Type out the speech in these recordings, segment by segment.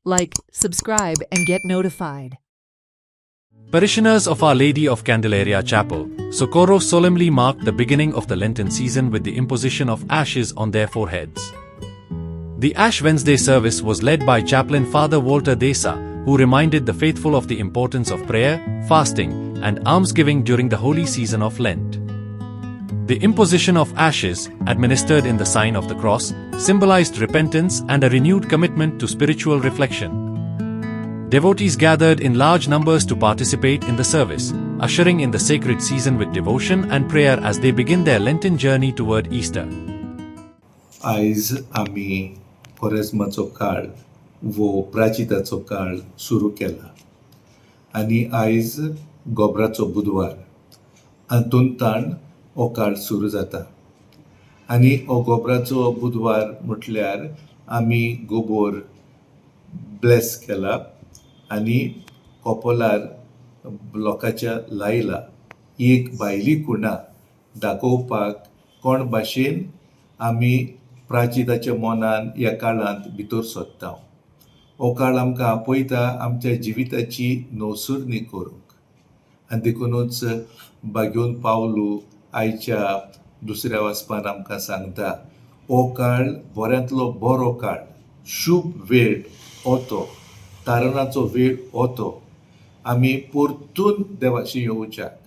like, subscribe, and get notified. Parishioners of Our Lady of Candelaria Chapel, Socorro solemnly marked the beginning of the Lenten season with the imposition of ashes on their foreheads. The Ash Wednesday service was led by Chaplain Father Walter Desa, who reminded the faithful of the importance of prayer, fasting, and almsgiving during the holy season of Lent. The imposition of ashes, administered in the sign of the cross, symbolized repentance and a renewed commitment to spiritual reflection. Devotees gathered in large numbers to participate in the service, ushering in the sacred season with devotion and prayer as they begin their Lenten journey toward Easter. आयज आमी कोरेस्माचो काळ वो प्राचिताचो काळ सुरू केला आनी आयज गोबराचो बुधवार हातूंतान हो काळ सुरू जाता आनी हो गोबराचो बुधवार म्हटल्यार आमी गोबोर ब्लेस केला आनी कॉपोलार लोकांच्या लायला ही एक भायली खुणा दाखोवपाक कोण भाशेन आमी प्राचिताच्या मनान ह्या काळांत भितर सोदता. हो काळ आमकां आपयता आमच्या जिविताची नवसुर्णी करूंक आनी देखूनच बागेवन पावलू आयच्या दुसऱ्या वाचपान आमकां सांगता हो काळ बऱ्यांतलो बरो काळ, शुभ वेळ हो तो, तारणाचो वेळ हो तो. आमी परतून देवाशी येवच्याक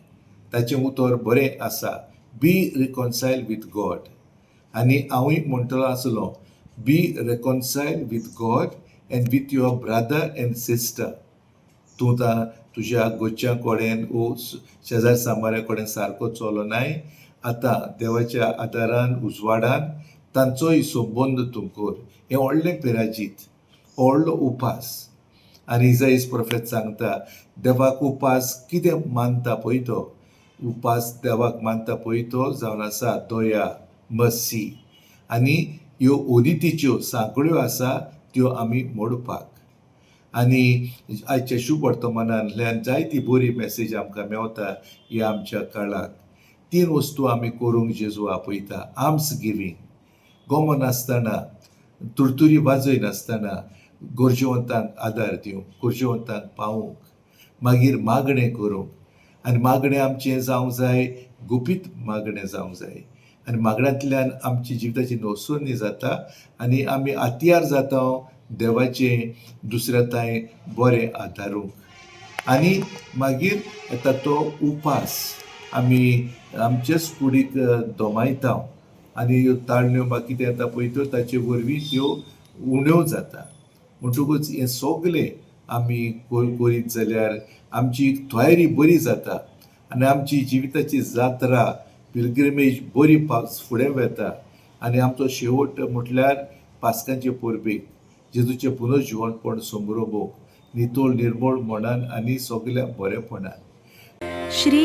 ताचें उतर बरें आसा, बी रिकॉन्सायल वीथ गॉड. आनी हांवूय म्हणटलो आसलो, बी रेकॉन्सायल with God and with your brother and sister. तूं तुज्या गोच्या कडेन वो शेजार सांबाऱ्या कडेन सारको चलोनाय, आतां देवाच्या आदारान उजवाडान तांचोय संबंद तूं कर. हें व्हडलें पिराजीत, व्हडलो उपास. आनी इसाईस प्रोफेट सांगता देवाक उपास कितें मानता पळय तो, उपास देवाक मानता पळय तो जावन आसा दया, मर्सी आनी ह्यो ओदितीच्यो सांखळ्यो आसा त्यो आमी मोडपाक. आनी आयच्या शुभ वर्तमानांतल्यान जायती बरी मेसेज आमकां मेवता ह्या आमच्या काळाक. 3 वस्तू आमी करूंक जेजू आपयता. आर्म्स गिवींग, गोमो नासतना, तुरतुरी वाजय नासतना गरजेवंतांक आदार दिवंक, गरजेवंतांक पावूंक, मागीर मागणें करूंक. आनी मागणें आमचें जावंक जाय, गुपीत मागणें जावंक जाय. आनी मागण्यांतल्यान आमची जिविताची नवसुर्णी जाता आनी आमी हातयार जाता देवाचें दुसऱ्या तांय बरें आदारूंक. आनी मागीर येता तो उपास. आमी आमचेच कुडीक दोमायता आनी ह्यो ताळण्यो वा कितें येता पळय त्यो ताचे वरवीं त्यो उण्यो जाता. म्हणटकूच हें सगलें आमी करीत जाल्यार आमची तयारी बरी जाता आनी आमची जिविताची जात्रा पिलग्रिमेज बरी फुडें वता. आनी आमचो शेवट म्हटल्यार पास्कांचे परबेक जेजूचें पुनर्जिवणपण समरुभोग नितोळ निर्मळ मनान आनी सगल्या बरेपणान. श्री